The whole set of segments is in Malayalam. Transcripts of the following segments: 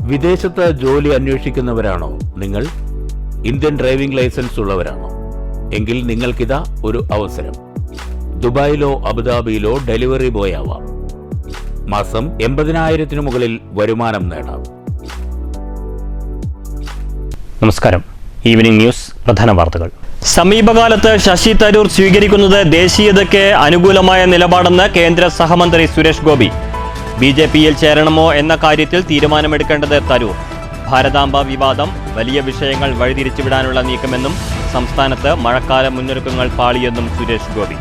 വിദേശത്ത് ജോലി അന്വേഷിക്കുന്നവരാണോ നിങ്ങൾ? ഇന്ത്യൻ ഡ്രൈവിംഗ് ലൈസൻസ് ഉള്ളവരാണോ? എങ്കിൽ നിങ്ങൾക്കിതാ ഒരു അവസരം. ദുബായിലോ അബുദാബിയിലോ ഡെലിവറി ബോയ് ആവാം. മാസം 80,000 മുകളിൽ വരുമാനം നേടാം. നമസ്കാരം. ഈവനിംഗ് ന്യൂസ് പ്രധാന വാർത്തകൾ. സമീപകാലത്ത് ശശി തരൂർ സ്വീകരിക്കുന്നത് ദേശീയതയ്ക്ക് അനുകൂലമായ നിലപാടെന്ന് കേന്ദ്ര സഹമന്ത്രി സുരേഷ് ഗോപി. BJPയിൽ ചേരണമോ എന്ന കാര്യത്തിൽ തീരുമാനമെടുക്കേണ്ടത് തരൂർ. ഭാരതാംബ വിവാദം വലിയ വിഷയങ്ങൾ വഴിതിരിച്ചുവിടാനുള്ള നീക്കമെന്നും സംസ്ഥാനത്ത് മഴക്കാല മുന്നൊരുക്കങ്ങൾ പാളിയെന്നും സുരേഷ് ഗോപി.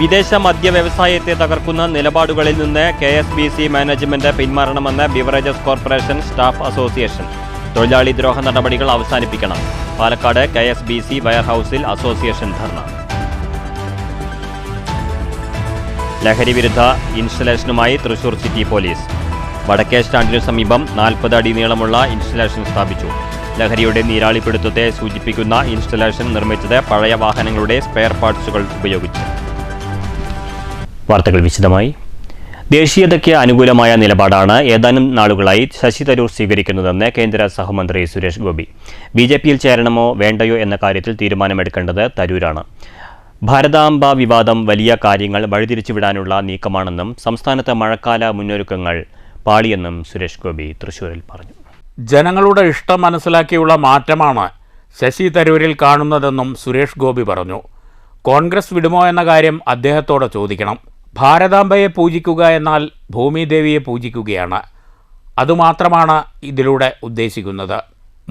വിദേശ മദ്യ വ്യവസായത്തെ തകർക്കുന്ന നിലപാടുകളിൽ നിന്ന് KSBC മാനേജ്മെന്റ് പിന്മാറണമെന്ന് ബിവറേജസ് കോർപ്പറേഷൻ സ്റ്റാഫ് അസോസിയേഷൻ. തൊഴിലാളി ദ്രോഹ നടപടികൾ അവസാനിപ്പിക്കണം. പാലക്കാട് KSBC വെയർഹൌസിൽ അസോസിയേഷൻ ധർണ. ലഹരി വിരുദ്ധ ഇൻസ്റ്റലേഷനുമായി തൃശൂർ സിറ്റി പോലീസ്. വടക്കേ സ്റ്റാൻഡിനു സമീപം 40 അടി നീളമുള്ള ഇൻസ്റ്റലേഷൻ സ്ഥാപിച്ചു. ലഹരിയുടെ നീരാളിപ്പിടുത്തത്തെ സൂചിപ്പിക്കുന്ന ഇൻസ്റ്റലേഷൻ നിർമ്മിച്ചത് പഴയ വാഹനങ്ങളുടെ സ്പെയർ പാർട്സുകൾ ഉപയോഗിച്ച്. വാർത്തകൾ വിശദമായി. ദേശീയതയ്ക്ക് അനുകൂലമായ നിലപാടാണ് ഏതാനും നാളുകളായി ശശി തരൂർ സ്വീകരിക്കുന്നതെന്ന് കേന്ദ്ര സഹമന്ത്രി സുരേഷ് ഗോപി. BJPയിൽ ചേരണമോ വേണ്ടയോ എന്ന കാര്യത്തിൽ തീരുമാനമെടുക്കേണ്ടത് തരൂരാണ്. ഭാരതാംബ വിവാദം വലിയ കാര്യങ്ങൾ വഴിതിരിച്ചുവിടാനുള്ള നീക്കമാണെന്നും സംസ്ഥാനത്തെ മഴക്കാല മുന്നൊരുക്കങ്ങൾ പാളിയെന്നും സുരേഷ് ഗോപി തൃശൂരിൽ പറഞ്ഞു. ജനങ്ങളുടെ ഇഷ്ടം മനസ്സിലാക്കിയുള്ള മാറ്റമാണ് ശശി തരൂരിൽ കാണുന്നതെന്നും സുരേഷ് ഗോപി പറഞ്ഞു. കോൺഗ്രസ് വിടുമോ എന്ന കാര്യം അദ്ദേഹത്തോട് ചോദിക്കണം. ഭാരതാംബയെ പൂജിക്കുക എന്നാൽ ഭൂമിദേവിയെ പൂജിക്കുകയാണ്. അതുമാത്രമാണ് ഇതിലൂടെ ഉദ്ദേശിക്കുന്നത്.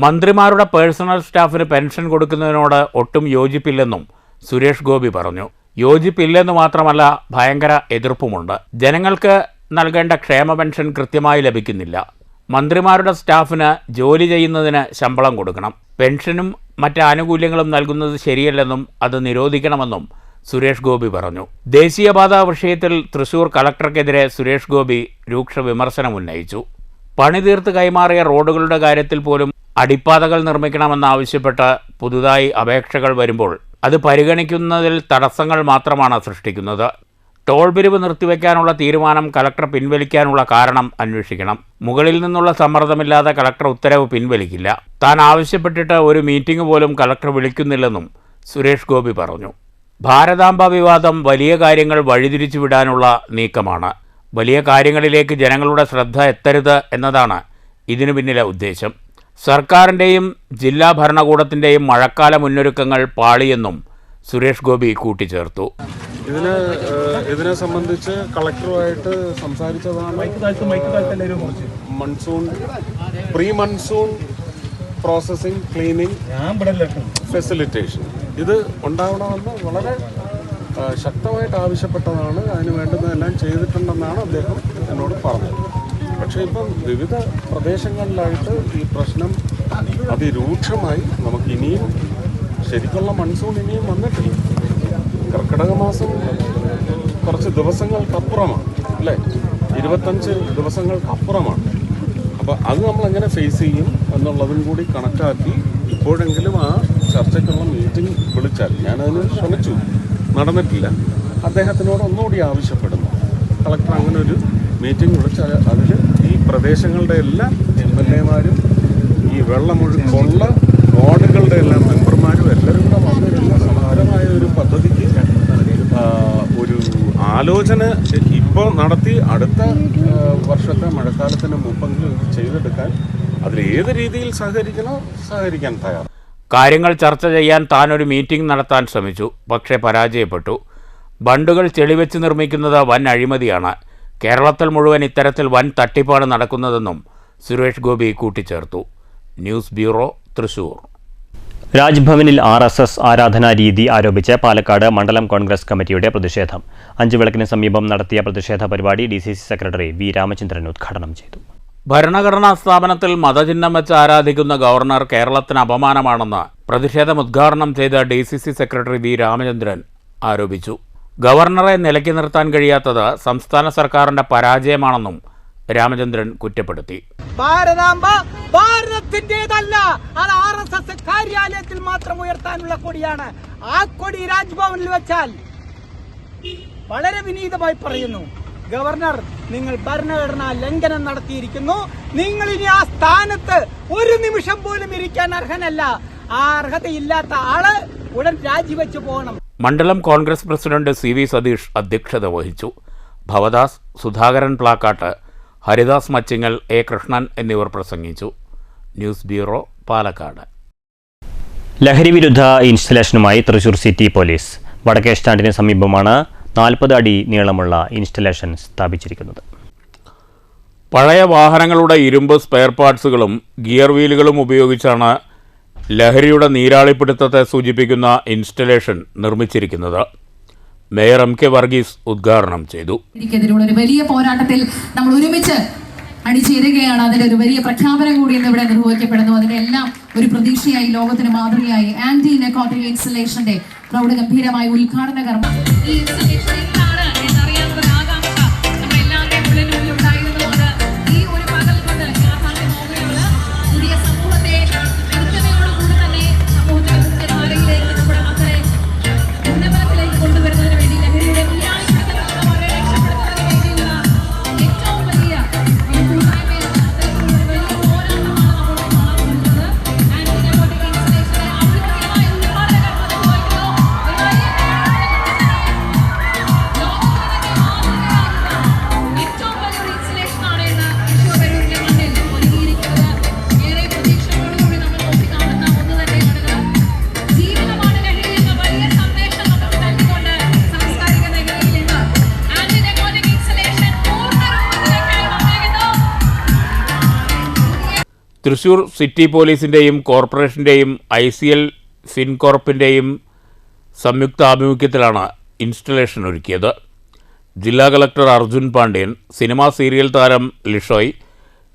മന്ത്രിമാരുടെ പേഴ്സണൽ സ്റ്റാഫിന് പെൻഷൻ കൊടുക്കുന്നതിനോട് ഒട്ടും യോജിപ്പില്ലെന്നും സുരേഷ് ഗോപി പറഞ്ഞു. യോജിപ്പില്ലെന്ന് മാത്രമല്ല, ഭയങ്കര എതിർപ്പുമുണ്ട്. ജനങ്ങൾക്ക് നൽകേണ്ട ക്ഷേമ പെൻഷൻ കൃത്യമായി ലഭിക്കുന്നില്ല. മന്ത്രിമാരുടെ സ്റ്റാഫിന് ജോലി ചെയ്യുന്നതിന് ശമ്പളം കൊടുക്കണം. പെൻഷനും മറ്റ് ആനുകൂല്യങ്ങളും നൽകുന്നത് ശരിയല്ലെന്നും അത് നിരോധിക്കണമെന്നും സുരേഷ് ഗോപി പറഞ്ഞു. ദേശീയപാത വിഷയത്തിൽ തൃശൂർ കളക്ടർക്കെതിരെ സുരേഷ് ഗോപി രൂക്ഷ വിമർശനം ഉന്നയിച്ചു. പണി തീർത്ത് കൈമാറിയ റോഡുകളുടെ കാര്യത്തിൽ പോലും അടിപ്പാതകൾ നിർമ്മിക്കണമെന്നാവശ്യപ്പെട്ട് പുതുതായി അപേക്ഷകൾ വരുമ്പോൾ അത് പരിഗണിക്കുന്നതിൽ തടസ്സങ്ങൾ മാത്രമാണ് സൃഷ്ടിക്കുന്നത്. ടോൾ പിരിവ് നിർത്തിവെക്കാനുള്ള തീരുമാനം കളക്ടർ പിൻവലിക്കാനുള്ള കാരണം അന്വേഷിക്കണം. മുകളിൽ നിന്നുള്ള സമ്മർദ്ദമില്ലാതെ കളക്ടർ ഉത്തരവ് പിൻവലിക്കില്ല. താൻ ആവശ്യപ്പെട്ടിട്ട് ഒരു മീറ്റിംഗ് പോലും കളക്ടർ വിളിക്കുന്നില്ലെന്നും സുരേഷ് ഗോപി പറഞ്ഞു. ഭാരതാംബ വിവാദം വലിയ കാര്യങ്ങൾ വഴിതിരിച്ചുവിടാനുള്ള നീക്കമാണ്. വലിയ കാര്യങ്ങളിലേക്ക് ജനങ്ങളുടെ ശ്രദ്ധ എത്തരുത് എന്നതാണ് ഇതിനു പിന്നിലെ ഉദ്ദേശം. സർക്കാരിൻ്റെയും ജില്ലാ ഭരണകൂടത്തിൻ്റെയും മഴക്കാല മുന്നൊരുക്കങ്ങൾ പാളിയെന്നും സുരേഷ് ഗോപി കൂട്ടിച്ചേർത്തു. ഇതിനെ സംബന്ധിച്ച് കളക്ടറുമായിട്ട് സംസാരിച്ചതാണ്. Pre monsoon processing, cleaning, facilitation ഇത് ഉണ്ടാവണമെന്ന് വളരെ ശക്തമായിട്ട് ആവശ്യപ്പെട്ടതാണ്. അതിന് വേണ്ടുന്നതെല്ലാം ചെയ്തിട്ടുണ്ടെന്നാണ് അദ്ദേഹം എന്നോട് പറഞ്ഞത്. പക്ഷേ ഇപ്പം വിവിധ പ്രദേശങ്ങളിലായിട്ട് ഈ പ്രശ്നം അതിരൂക്ഷമായി. നമുക്ക് ഇനിയും ശരിക്കുള്ള മൺസൂൺ ഇനിയും വന്നിട്ടില്ല. കർക്കിടക മാസം കുറച്ച് ദിവസങ്ങൾക്കപ്പുറമാണ്, അല്ലേ? 25 ദിവസങ്ങൾക്കപ്പുറമാണ്. അപ്പോൾ അത് നമ്മളെങ്ങനെ ഫേസ് ചെയ്യും എന്നുള്ളതും കൂടി കണക്കാക്കി ഇപ്പോഴെങ്കിലും ആ ചർച്ചയ്ക്കുള്ള മീറ്റിംഗ് വിളിച്ചാൽ, ഞാനതിന് ശ്രമിച്ചു, നടന്നിട്ടില്ല. അദ്ദേഹത്തിനോട് ഒന്നുകൂടി ആവശ്യപ്പെടുന്നു, കളക്ടർ അങ്ങനെ ഒരു മീറ്റിംഗ് വിളിച്ചാൽ അതിൽ ഈ പ്രദേശങ്ങളുടെ എല്ലാ MLA-മാരും ഈ വെള്ളമൊഴുക്കുള്ള വാർഡുകളുടെ എല്ലാ മെമ്പർമാരും എല്ലാവരും കൂടെ വന്നിരുന്ന സമാനമായ ഒരു പദ്ധതിക്ക് ഒരു ആലോചന ഇപ്പോൾ നടത്തി അടുത്ത വർഷത്തെ മഴക്കാലത്തിന് മുമ്പെങ്കിലും ഇത് ചെയ്തെടുക്കാൻ അതിലേത് രീതിയിൽ സഹകരിക്കാൻ തയ്യാർ. കാര്യങ്ങൾ ചർച്ച ചെയ്യാൻ താനൊരു മീറ്റിംഗ് നടത്താൻ ശ്രമിച്ചു, പക്ഷേ പരാജയപ്പെട്ടു. ബണ്ടുകൾ ചെളിവെച്ച് നിർമ്മിക്കുന്നത് വൻ അഴിമതിയാണ്. കേരളത്തിൽ മുഴുവൻ ഇത്തരത്തിൽ വൻ തട്ടിപ്പാണ് നടക്കുന്നതെന്നും സുരേഷ് ഗോപി കൂട്ടിച്ചേർത്തു. News bureau, Thrissur. രാജ്ഭവനിൽ RSS ആരാധനാ രീതി ആരോപിച്ച് പാലക്കാട് മണ്ഡലം കോൺഗ്രസ് കമ്മിറ്റിയുടെ പ്രതിഷേധം. 5 വിളക്കിന് സമീപം നടത്തിയ പ്രതിഷേധ പരിപാടി DCC സെക്രട്ടറി V രാമചന്ദ്രൻ ഉദ്ഘാടനം ചെയ്തു. ഭരണഘടനാ സ്ഥാപനത്തിൽ മതചിഹ്നം വെച്ച് ആരാധിക്കുന്ന ഗവർണർ കേരളത്തിന് അപമാനമാണെന്ന് പ്രതിഷേധം ഉദ്ഘാടനം ചെയ്ത DCC സെക്രട്ടറി V രാമചന്ദ്രൻ ആരോപിച്ചു. ഗവർണറെ നിലയ്ക്ക് നിർത്താൻ കഴിയാത്തത് സംസ്ഥാന സർക്കാരിന്റെ പരാജയമാണെന്നും രാമചന്ദ്രൻ കുറ്റപ്പെടുത്തി. ഭാരതാംബ ഭാരതത്തിന്റേതല്ല, അത് RSS കാര്യാലയത്തിൽ മാത്രം ഉയർത്താനുള്ള കൊടിയാണ്. ആ കൊടി രാജ്ഭവനിൽ വെച്ചാൽ വളരെ വിനീതമായി പറയുന്നു, ഗവർണർ, നിങ്ങൾ ഭരണഘടനാ ലംഘനം നടത്തിയിരിക്കുന്നു. നിങ്ങൾ ഇനി ആ സ്ഥാനത്ത് ഒരു നിമിഷം പോലും ഇരിക്കാൻ അർഹനല്ല. ആ അർഹതയില്ലാത്ത ആള് ഉടൻ രാജിവെച്ചു പോകണം. മണ്ഡലം കോൺഗ്രസ് പ്രസിഡന്റ് CV സതീഷ് അധ്യക്ഷത വഹിച്ചു. ഭവദാസ്, സുധാകരൻ പ്ലാക്കാട്ട്, ഹരിദാസ് മച്ചിങ്ങൽ, A കൃഷ്ണൻ എന്നിവർ പ്രസംഗിച്ചു. News bureau, Palakkad. ലഹരിവിരുദ്ധ ഇൻസ്റ്റലേഷനുമായി തൃശൂർ സിറ്റി പോലീസ്. വടക്കേ സ്റ്റാൻഡിന് സമീപമാണ് 40 അടി നീളമുള്ള ഇൻസ്റ്റലേഷൻ സ്ഥാപിച്ചിരിക്കുന്നത്. പഴയ വാഹനങ്ങളുടെ ഇരുമ്പ് സ്പെയർ പാർട്സുകളും ഗിയർ വീലുകളും ഉപയോഗിച്ചാണ് ലഹരിയുടെ നീരാളിപ്പിടുത്തത്തെ സൂചിപ്പിക്കുന്ന ഇൻസ്റ്റലേഷൻ നിർമ്മിച്ചിരിക്കുന്നത്. മേയർ MK വർഗീസ് ഉദ്ഘാടനം ചെയ്തു. ഒരു വലിയ പോരാട്ടത്തിൽ നമ്മൾ ഒരുമിച്ച് അണിചേരുകയാണ്. അതിന്റെ ഒരു വലിയ പ്രഖ്യാപനം കൂടി ഇന്ന് ഇവിടെ നിർവഹിക്കപ്പെടുന്നു. അതിന്റെ എല്ലാം ഒരു പ്രതീക്ഷയായി, ലോകത്തിന് മാതൃകയായി ആന്റി നെക്കോട്ടിക് ഇൻസ്റ്റലേഷന്റെ പ്രൗഢഗംഭീരമായ ഉദ്ഘാടന കർമ്മം. തൃശൂർ സിറ്റി പോലീസിൻ്റെയും കോർപ്പറേഷൻ്റെയും ICL ഫിൻകോർപ്പിൻ്റെയും സംയുക്ത ആഭിമുഖ്യത്തിലാണ് ഇൻസ്റ്റലേഷൻ ഒരുക്കിയത്. ജില്ലാ collector Arjun Pandian, cinema serial താരം ലിഷോയ്,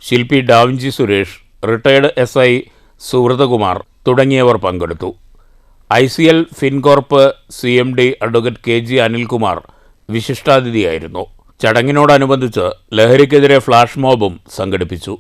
ശില്പി Da Vinci Suresh, retired SI Suhruthakumar തുടങ്ങിയവർ പങ്കെടുത്തു. ICL Fincorp CMD advocate KG Anilkumar വിശിഷ്ടാതിഥിയായിരുന്നു. ചടങ്ങിനോടനുബന്ധിച്ച് ലഹരിക്കെതിരെ ഫ്ലാഷ് മോബും സംഘടിപ്പിച്ചു.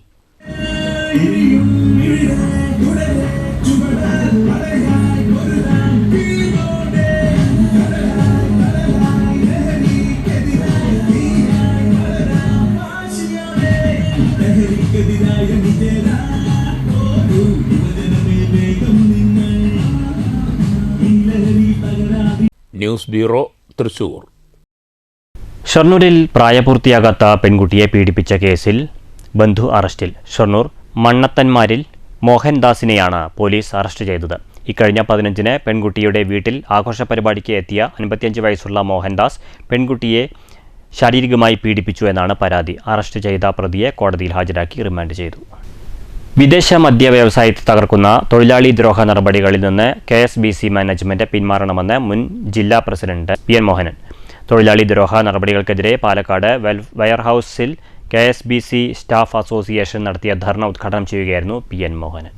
News bureau, Thrissur. ഷൊർണൂരിൽ പ്രായപൂർത്തിയാകാത്ത പെൺകുട്ടിയെ പീഡിപ്പിച്ച കേസിൽ ബന്ധു അറസ്റ്റിൽ. ഷൊർണൂർ മണ്ണത്തന്മാരിൽ മോഹൻദാസിനെയാണ് പോലീസ് അറസ്റ്റ് ചെയ്തത്. ഇക്കഴിഞ്ഞ 15-ന് പെൺകുട്ടിയുടെ വീട്ടിൽ ആഘോഷ പരിപാടിക്ക് എത്തിയ 55 വയസ്സുള്ള മോഹൻദാസ് പെൺകുട്ടിയെ ശാരീരികമായി പീഡിപ്പിച്ചു എന്നാണ് പരാതി. അറസ്റ്റ് ചെയ്ത പ്രതിയെ കോടതിയിൽ ഹാജരാക്കി റിമാൻഡ് ചെയ്തു. വിദേശ മദ്യ വ്യവസായത്തെ തകർക്കുന്ന തൊഴിലാളി ദ്രോഹ നടപടികളിൽ നിന്ന് KSBC മാനേജ്മെന്റ് പിന്മാറണമെന്ന് മുൻ ജില്ലാ പ്രസിഡന്റ് PN മോഹനൻ. തൊഴിലാളി ദ്രോഹ നടപടികൾക്കെതിരെ പാലക്കാട് വെയർഹൌസിൽ KSBC സ്റ്റാഫ് അസോസിയേഷൻ നടത്തിയ ധർണ ഉദ്ഘാടനം ചെയ്യുകയായിരുന്നു PN മോഹനൻ.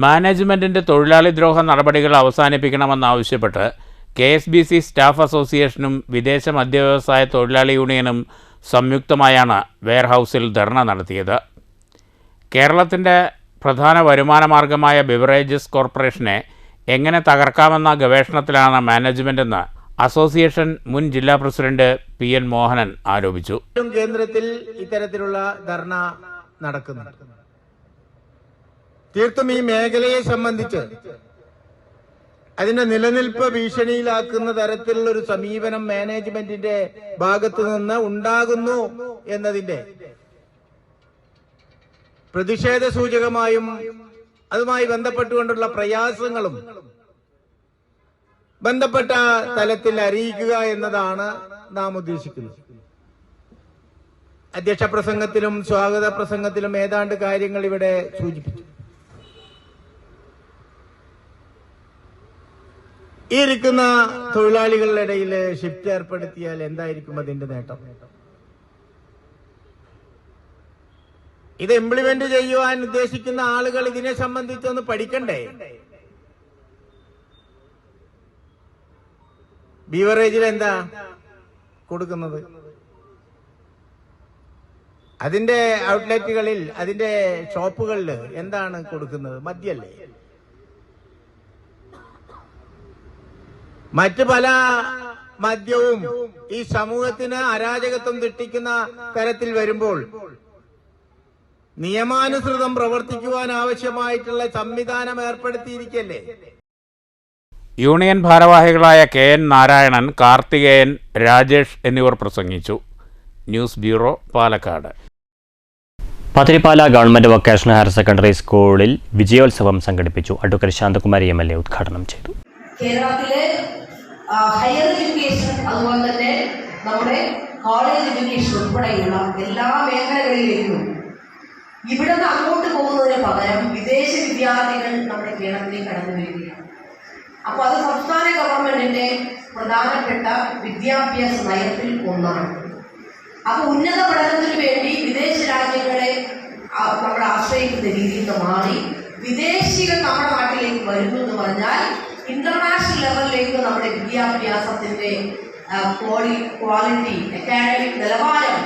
മാനേജ്മെന്റിന്റെ തൊഴിലാളി ദ്രോഹ നടപടികൾ അവസാനിപ്പിക്കണമെന്നാവശ്യപ്പെട്ട് KSBC സ്റ്റാഫ് അസോസിയേഷനും വിദേശ മദ്യ വ്യവസായ തൊഴിലാളി യൂണിയനും സംയുക്തമായാണ് വെയർഹൌസിൽ ധർണ നടത്തിയത്. കേരളത്തിൻ്റെ പ്രധാന വരുമാന മാർഗമായ ബിവറേജസ് കോർപ്പറേഷനെ എങ്ങനെ തകർക്കാമെന്ന ഗവേഷണത്തിലാണ് മാനേജ്മെൻറ്റെന്ന് അസോസിയേഷൻ മുൻ ജില്ലാ പ്രസിഡന്റ് PN മോഹനൻ ആരോപിച്ചു. കേന്ദ്രത്തിൽ ഇത്തരത്തിലുള്ള ധർണ നടക്കുന്നുണ്ട്. തീർത്തും ഈ മേഖലയെ സംബന്ധിച്ച് അതിന്റെ നിലനിൽപ്പ് ഭീഷണിയിലാക്കുന്ന തരത്തിലുള്ള ഒരു സമീപനം മാനേജ്മെന്റിന്റെ ഭാഗത്തു നിന്ന് ഉണ്ടാകുന്നു എന്നതിന്റെ പ്രതിഷേധ സൂചകമായും അതുമായി ബന്ധപ്പെട്ടുകൊണ്ടുള്ള പ്രയാസങ്ങളും ബന്ധപ്പെട്ട തലത്തിൽ അറിയിക്കുക എന്നതാണ് നാം ഉദ്ദേശിക്കുന്നത്. അധ്യക്ഷ പ്രസംഗത്തിലും സ്വാഗത പ്രസംഗത്തിലും ഏതാണ്ട് കാര്യങ്ങൾ ഇവിടെ സൂചിപ്പിച്ചു. ഈ ഇരിക്കുന്ന തൊഴിലാളികളുടെ ഇടയിൽ ഷിഫ്റ്റ് ഏർപ്പെടുത്തിയാൽ എന്തായിരിക്കും അതിന്റെ നേട്ടം? ഇത് ഇംപ്ലിമെന്റ് ചെയ്യുവാൻ ഉദ്ദേശിക്കുന്ന ആളുകൾ ഇതിനെ സംബന്ധിച്ചൊന്ന് പഠിക്കണ്ടേ? ബീവറേജിൽ എന്താ കൊടുക്കുന്നത്? അതിന്റെ ഔട്ട്ലെറ്റുകളിൽ, അതിന്റെ ഷോപ്പുകളിൽ എന്താണ് കൊടുക്കുന്നത്? മദ്യല്ലേ? മറ്റ് പല മദ്യവും ഈ സമൂഹത്തിന് അരാജകത്വം സൃഷ്ടിക്കുന്ന തരത്തിൽ വരുമ്പോൾ നിയമാനുസൃതം പ്രവർത്തിക്കുവാൻ ആവശ്യമായിട്ടുള്ള സംവിധാനം ഏർപ്പെടുത്തിയിരിക്കല്ലേ. യൂണിയൻ ഭാരവാഹികളായ KN നാരായണൻ, കാർത്തികേയൻ, രാജേഷ് എന്നിവർ പ്രസംഗിച്ചു. News bureau, Palakkad. Pathirippala government vocational higher secondary സ്കൂളിൽ വിജയോത്സവം സംഘടിപ്പിച്ചു. അഡ്വക്കേറ്റ് ശാന്തകുമാരി MLA ഉദ്ഘാടനം ചെയ്തു. കേരളത്തിലെ ഹയർ എഡ്യൂക്കേഷൻ, അതുപോലെ തന്നെ നമ്മുടെ കോളേജ് എഡ്യൂക്കേഷൻ ഉൾപ്പെടെയുള്ള എല്ലാ മേഖലകളിലേക്കും ഇവിടെ നിന്ന് അങ്ങോട്ട് പോകുന്നതിന് പകരം വിദേശ വിദ്യാർത്ഥികൾ നമ്മുടെ കേരളത്തിലേക്ക് കടന്നു വരികയാണ്. അപ്പോൾ അത് സംസ്ഥാന ഗവൺമെന്റിന്റെ പ്രധാനപ്പെട്ട വിദ്യാഭ്യാസ നയത്തിൽ ഒന്നാണ്. അപ്പോൾ ഉന്നത പഠനത്തിന് വേണ്ടി വിദേശ രാജ്യങ്ങളെ നമ്മൾ ആശ്രയിക്കുന്ന രീതിയിൽ നിന്ന് മാറി വിദേശികൾ നമ്മുടെ നാട്ടിലേക്ക് വരുന്നു എന്ന് പറഞ്ഞാൽ ഇന്റർനാഷണൽ ലെവലിലേക്ക് നമ്മുടെ വിദ്യാഭ്യാസത്തിന്റെ ക്വാളിറ്റി, അക്കാഡമിക് നിലവാരം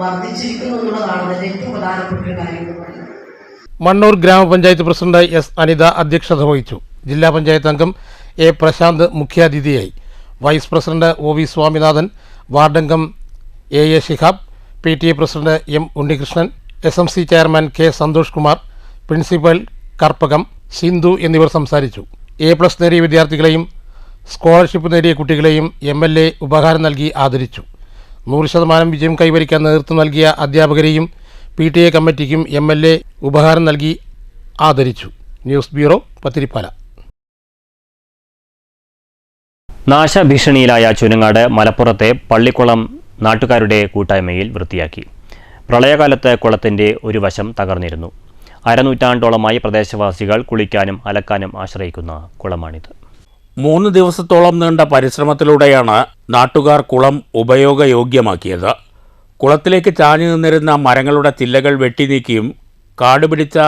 വർദ്ധിച്ചിരിക്കുന്നു എന്നുള്ളതാണ് അതിന്റെ ഏറ്റവും പ്രധാനപ്പെട്ട ഒരു കാര്യം എന്ന് പറയുന്നത്. മണ്ണൂർ ഗ്രാമപഞ്ചായത്ത് പ്രസിഡന്റ് S. അനിത അധ്യക്ഷത വഹിച്ചു. ജില്ലാ പഞ്ചായത്ത് അംഗം A. പ്രശാന്ത് മുഖ്യാതിഥിയായി. വൈസ് പ്രസിഡന്റ് OV സ്വാമിനാഥൻ, വാർഡംഗം A. Shihab, PTA president M. Unnikrishnan, SMC chairman K. Santhosh Kumar, principal Karppakam Sindhu എന്നിവർ സംസാരിച്ചു. A+ നേടിയ വിദ്യാർത്ഥികളെയും സ്കോളർഷിപ്പ് നേടിയ കുട്ടികളെയും MLA ഉപഹാരം നൽകി ആദരിച്ചു. 100% വിജയം കൈവരിക്കാൻ നേതൃത്വം നൽകിയ അധ്യാപകരെയും PTA കമ്മിറ്റിക്കും MLA ഉപഹാരം നൽകി ആദരിച്ചു. News bureau, Pathirippala. നാശഭീഷണിയിലായ ചുനങ്ങാട് മലപ്പുറത്തെ പള്ളിക്കുളം നാട്ടുകാരുടെ കൂട്ടായ്മയിൽ വൃത്തിയാക്കി. പ്രളയകാലത്ത് കുളത്തിൻ്റെ ഒരു വശം തകർന്നിരുന്നു. അരനൂറ്റാണ്ടോളമായി പ്രദേശവാസികൾ കുളിക്കാനും അലക്കാനും ആശ്രയിക്കുന്ന കുളമാണിത്. 3 ദിവസത്തോളം നീണ്ട പരിശ്രമത്തിലൂടെയാണ് നാട്ടുകാർ കുളം ഉപയോഗയോഗ്യമാക്കിയത്. കുളത്തിലേക്ക് ചാഞ്ഞു നിന്നിരുന്ന മരങ്ങളുടെ ചില്ലകൾ വെട്ടിനീക്കിയും കാടുപിടിച്ച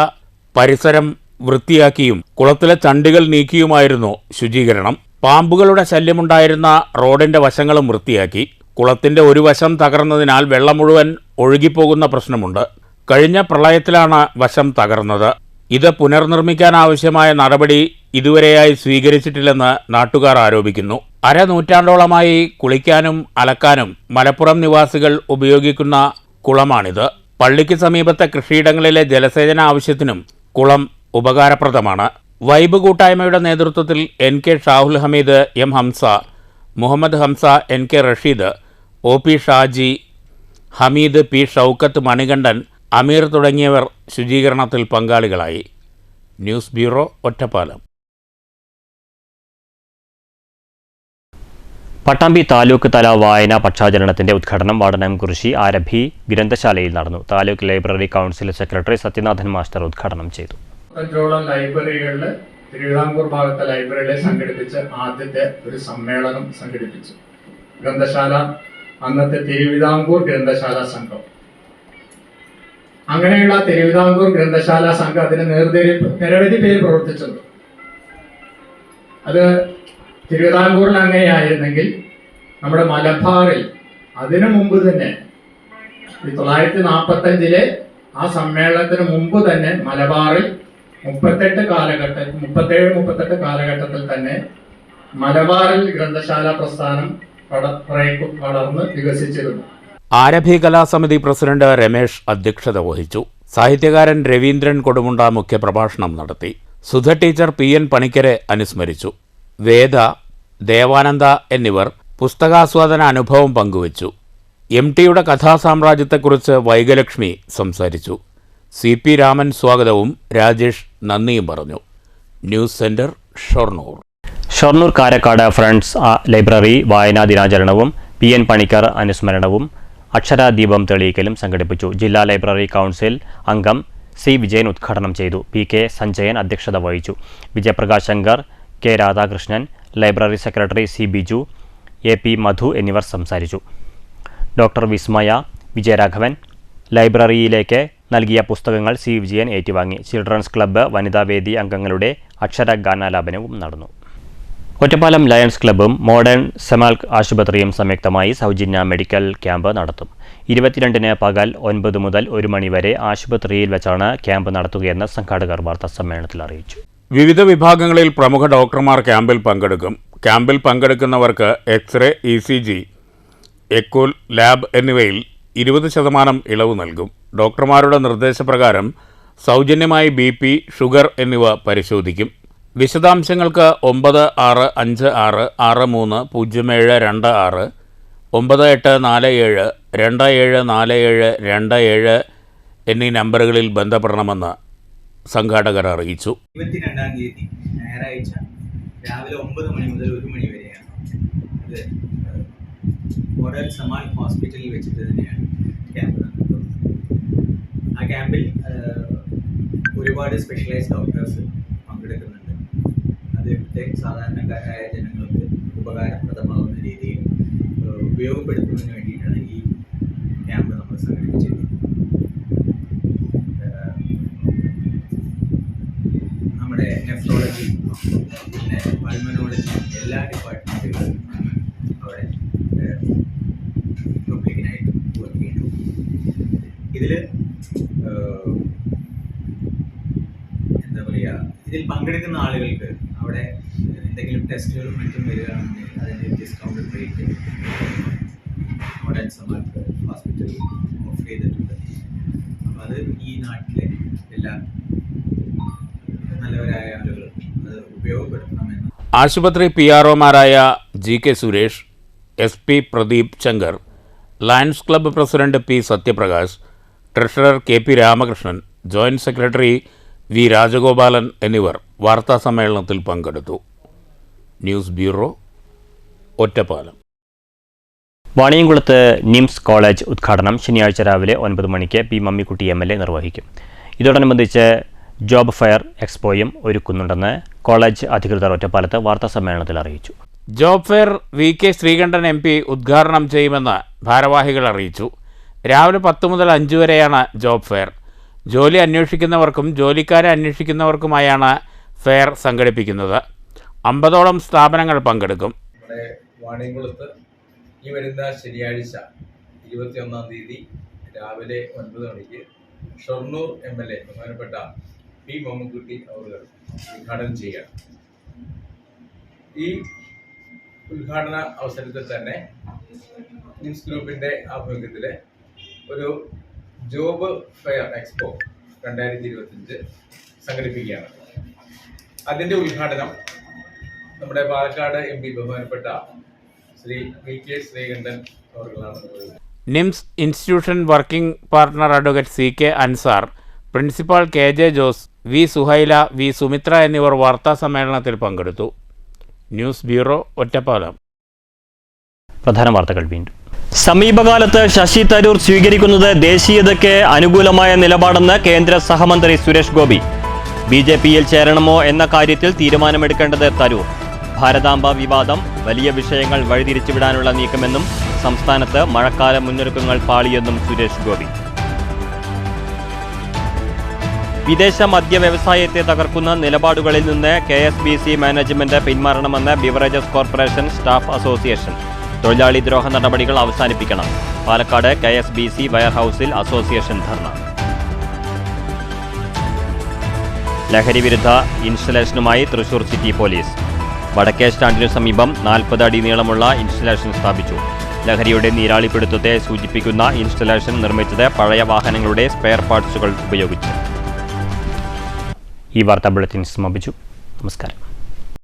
പരിസരം വൃത്തിയാക്കിയും കുളത്തിലെ ചണ്ടികൾ നീക്കിയുമായിരുന്നു ശുചീകരണം. പാമ്പുകളുടെ ശല്യമുണ്ടായിരുന്ന റോഡിന്റെ വശങ്ങളും വൃത്തിയാക്കി. കുളത്തിന്റെ ഒരു വശം തകർന്നതിനാൽ വെള്ളം മുഴുവൻ ഒഴുകിപ്പോകുന്ന പ്രശ്നമുണ്ട്. കഴിഞ്ഞ പ്രളയത്തിലാണ് വശം തകർന്നത്. ഇത് പുനർനിർമ്മിക്കാനാവശ്യമായ നടപടി ഇതുവരെയായി സ്വീകരിച്ചിട്ടില്ലെന്ന് നാട്ടുകാർ ആരോപിക്കുന്നു. അരനൂറ്റാണ്ടോളമായി കുളിക്കാനും അലക്കാനും മലപ്പുറം നിവാസികൾ ഉപയോഗിക്കുന്ന കുളമാണിത്. പള്ളിക്ക് സമീപത്തെ കൃഷിയിടങ്ങളിലെ ജലസേചന ആവശ്യത്തിനും കുളം ഉപകാരപ്രദമാണ്. വൈബ് കൂട്ടായ്മയുടെ നേതൃത്വത്തിൽ NK Shahul Hameed, M. Hamza, Muhammad Hamza, NK Rasheed, OP Shaji, Hameed, P. Shoukath, Manikandan, അമീർ തുടങ്ങിയവർ ശുചീകരണത്തിൽ പങ്കാളികളായി. News bureau, Ottapalam. പട്ടാമ്പി താലൂക്ക് തല വായനാ പക്ഷാചരണത്തിന്റെ ഉദ്ഘാടനം വാടനാംകുറിശി ആരഭി ഗ്രന്ഥശാലയിൽ നടന്നു. Taluk library council secretary Sathyanathan master ഉദ്ഘാടനം ചെയ്തു. ലൈബ്രറികളിൽ തിരുവിതാംകൂർ ഭാഗത്തെ ലൈബ്രറികളെ സംഘടിപ്പിച്ച് ആദ്യത്തെ ഒരു സമ്മേളനം സംഘടിപ്പിച്ചു. ഗ്രന്ഥശാല, അന്നത്തെ തിരുവിതാംകൂർ ഗ്രന്ഥശാല സംഘം. അങ്ങനെയുള്ള തിരുവിതാംകൂർ ഗ്രന്ഥശാല സംഘം അതിന് നിരവധി പേര് പ്രവർത്തിച്ചത്. അത് തിരുവിതാംകൂറിൽ അങ്ങനെയായിരുന്നെങ്കിൽ നമ്മുടെ മലബാറിൽ അതിനു മുമ്പ് തന്നെ 1945 ആ സമ്മേളനത്തിന് മുമ്പ് തന്നെ മലബാറിൽ 37 കാലഘട്ടത്തിൽ തന്നെ മലബാറിൽ ഗ്രന്ഥശാല പ്രസ്ഥാനം വളർന്ന് വികസിച്ചിരുന്നു. ആരഭി കലാസമിതി പ്രസിഡന്റ് രമേശ് അധ്യക്ഷത വഹിച്ചു. സാഹിത്യകാരൻ രവീന്ദ്രൻ കൊടുമുണ്ട മുഖ്യപ്രഭാഷണം നടത്തി. സുധ ടീച്ചർ PN പണിക്കരെ അനുസ്മരിച്ചു. വേദ, ദേവാനന്ദ എന്നിവർ പുസ്തകാസ്വാദന അനുഭവം പങ്കുവച്ചു. MTയുടെ കഥാസാമ്രാജ്യത്തെക്കുറിച്ച് വൈഗലക്ഷ്മി സംസാരിച്ചു. CP രാമൻ സ്വാഗതവും രാജേഷ് നന്ദിയും പറഞ്ഞു. News centre, Shoranur. Shoranur Karakkad friends library വായനാ ദിനാചരണവും PN പണിക്കർ അനുസ്മരണവും അക്ഷരാദീപം തെളിയിക്കലും സംഘടിപ്പിച്ചു. ജില്ലാ ലൈബ്രറി കൗൺസിൽ അംഗം C. വിജയൻ ഉദ്ഘാടനം ചെയ്തു. PK സഞ്ജയൻ അധ്യക്ഷത വഹിച്ചു. Vijayaprakash Shankar, K. Radhakrishnan, library secretary C. Biju, AP മധു എന്നിവർ സംസാരിച്ചു. ഡോക്ടർ വിസ്മയ, വിജയരാഘവൻ ലൈബ്രറിയിലേക്ക് നൽകിയ പുസ്തകങ്ങൾ C. വിജയൻ ഏറ്റുവാങ്ങി. ചിൽഡ്രൻസ് ക്ലബ്ബ് വനിതാവേദി അംഗങ്ങളുടെ അക്ഷര ഗാനാലാപനവും നടന്നു. ഒറ്റപ്പാലം ലയൺസ് ക്ലബ്ബും മോഡേൺ സെമാൽക്ക് ആശുപത്രിയും സംയുക്തമായി സൗജന്യ മെഡിക്കൽ ക്യാമ്പ് നടത്തും. 22-ന് പകൽ 9 മുതൽ 1 മണി വരെ ആശുപത്രിയിൽ വെച്ചാണ് ക്യാമ്പ് നടത്തുകയെന്ന് സംഘാടകർ വാർത്താസമ്മേളനത്തിൽ അറിയിച്ചു. വിവിധ വിഭാഗങ്ങളിൽ പ്രമുഖ ഡോക്ടർമാർ ക്യാമ്പിൽ പങ്കെടുക്കും. ക്യാമ്പിൽ പങ്കെടുക്കുന്നവർക്ക് എക്സ്റേ, ECG, എക്കോ ലാബ് എന്നിവയിൽ 20% ഇളവ് നൽകും. ഡോക്ടർമാരുടെ നിർദ്ദേശപ്രകാരം സൗജന്യമായി BP, ഷുഗർ എന്നിവ പരിശോധിക്കും. വിശദാംശങ്ങൾക്ക് 9656630726 9847272727 എന്നീ നമ്പറുകളിൽ ബന്ധപ്പെടണമെന്ന് സംഘാടകർ അറിയിച്ചു. 22-ാം തീയതി ഞായറാഴ്ച രാവിലെ 9 മണി മുതൽ 1 മണി വരെയാണ്. ഇത് മോഡൽ സമാൽ ഹോസ്പിറ്റലിൽ വെച്ചിട്ട് തന്നെയാണ് ക്യാമ്പ് നടത്തുന്നത്. ആ ക്യാമ്പിൽ ഒരുപാട് സ്പെഷ്യലൈസ്ഡ് ഡോക്ടേഴ്സ് പങ്കെടുക്കുന്നുണ്ട്. അത് സാധാരണക്കാരായ ജനങ്ങൾക്ക് ഉപകാരപ്രദമാകുന്ന രീതിയിൽ ഉപയോഗപ്പെടുത്തുന്നതിന് വേണ്ടിയിട്ടാണ് ഈ ക്യാമ്പ് നമ്മൾ സംഘടിപ്പിച്ചിരിക്കുന്നത്. നമ്മുടെ നെഫ്രോളജി, പിന്നെ പൾമനോളജി, എല്ലാ ഡിപ്പാർട്ട്മെൻറ്റുകളും അവിടെ പബ്ലിക്കിനായിട്ട് വർക്ക് ചെയ്യുന്നു. ഇതിൽ എന്താ പറയുക, ഇതിൽ പങ്കെടുക്കുന്ന ആളുകൾക്ക് അവിടെ എന്തെങ്കിലും ടെസ്റ്റുകളും മറ്റും വരികയാണെങ്കിൽ അതിന് ഡിസ്കൗണ്ടഡ് റേറ്റ് മോഡൽ സമാൽ ഹോസ്പിറ്റലിൽ ഓഫർ ചെയ്തിട്ടുണ്ട്. അപ്പോൾ അത് ഈ നാട്ടിലെ എല്ലാ നല്ലവരായ ആളുകൾ അത് ഉപയോഗപ്പെടുത്തണമെന്ന് ആശുപത്രി PROമാരായ GK Suresh, SP Pradeep Shankar, lions club president P Sathyaprakash, treasurer KP Ramakrishnan, joint secretary V Rajagopalan എന്നിവർ വാർത്താസമ്മേളനത്തിൽ പങ്കെടുത്തു. News bureau, Ottapalam. വാണിയംകുളത്ത് നിംസ് കോളേജ് ഉദ്ഘാടനം ശനിയാഴ്ച രാവിലെ 9 മണിക്ക് P മമ്മിക്കുട്ടി MLA നിർവഹിക്കും. ഇതോടനുബന്ധിച്ച് ജോബ് ഫെയർ എക്സ്പോയും ഒരുക്കുന്നുണ്ടെന്ന് കോളേജ് അധികൃതർ ഒറ്റപ്പാലത്ത് വാർത്താസമ്മേളനത്തിൽ അറിയിച്ചു. Job fair VK Sreekandan MP ഉദ്ഘാടനം ചെയ്യുമെന്ന് ഭാരവാഹികൾ അറിയിച്ചു. രാവിലെ 10 മുതൽ 5 വരെയാണ് ജോബ് ഫെയർ. ജോലി അന്വേഷിക്കുന്നവർക്കും ജോലിക്കാരെ അന്വേഷിക്കുന്നവർക്കുമായാണ് ഫെയർ സംഘടിപ്പിക്കുന്നത്. 50ഓളം സ്ഥാപനങ്ങൾ പങ്കെടുക്കും. നമ്മുടെ വാണിയംകുളത്ത് ഈ വരുന്ന ശനിയാഴ്ച 21-ാം തീയതി രാവിലെ 9 മണിക്ക് ഷൊർണൂർ MLA ബഹുമാനപ്പെട്ട P മമ്മിക്കുട്ടി അവർ ഉദ്ഘാടനം ചെയ്യുകയാണ്. ഈ ഉദ്ഘാടന അവസരത്തിൽ തന്നെ നിംസ് ഗ്രൂപ്പിൻ്റെ ആഭിമുഖ്യത്തിൽ ഒരു ജോബ് ഫെയർ എക്സ്പോ 2025 സംഘടിപ്പിക്കുകയാണ്. അതിൻ്റെ ഉദ്ഘാടനം നമ്മുടെ പാലക്കാട് MP ബഹുമാനപ്പെട്ട ശ്രീ VK ശ്രീകണ്ഠൻ അവർകളാണ് നിർവഹിക്കുന്നത്. NIMS institution working partner advocate CK Ansar, principal KJ Jose, V Suhaila, V Sumitra എന്നിവർ വാർത്താസമ്മേളനത്തിൽ പങ്കെടുത്തു. News bureau, Ottapalam. പ്രധാന വാർത്തകൾ വീണ്ടും. സമീപകാലത്ത് ശശി തരൂർ സ്വീകരിക്കുന്നത് ദേശീയതയ്ക്ക് അനുകൂലമായ നിലപാടെന്ന് കേന്ദ്ര സഹമന്ത്രി സുരേഷ് ഗോപി. BJPയിൽ ചേരണമോ എന്ന കാര്യത്തിൽ തീരുമാനമെടുക്കേണ്ടത് തരൂർ. ഭാരതാംബ വിവാദം വലിയ വിഷയങ്ങൾ വഴിതിരിച്ചുവിടാനുള്ള നീക്കമെന്നും സംസ്ഥാനത്ത് മഴക്കാല മുന്നൊരുക്കങ്ങൾ പാളിയെന്നും സുരേഷ് ഗോപി. വിദേശ മദ്യ വ്യവസായത്തെ തകർക്കുന്ന നിലപാടുകളിൽ നിന്ന് KSBC മാനേജ്മെന്റ് പിന്മാറണമെന്ന് ബിവറേജസ് കോർപ്പറേഷൻ സ്റ്റാഫ് അസോസിയേഷൻ. തൊഴിലാളി ദ്രോഹ നടപടികൾ അവസാനിപ്പിക്കണം. പാലക്കാട് KSBC വെയർഹൌസിൽ അസോസിയേഷൻ ധർണ. ലഹരി വിരുദ്ധ ഇൻസ്റ്റലേഷനുമായി തൃശൂർ സിറ്റി പോലീസ്. വടക്കേ സ്റ്റാൻഡിനു സമീപം 40 അടി നീളമുള്ള ഇൻസ്റ്റലേഷൻ സ്ഥാപിച്ചു. ലഹരിയുടെ നീരാളിപ്പിടുത്തത്തെ സൂചിപ്പിക്കുന്ന ഇൻസ്റ്റലേഷൻ നിർമ്മിച്ചത് പഴയ വാഹനങ്ങളുടെ സ്പെയർ പാർട്സുകൾ ഉപയോഗിച്ച്. ഈ വാർത്താ ബുള്ളറ്റിൻ സമാപിച്ചു. നമസ്കാരം.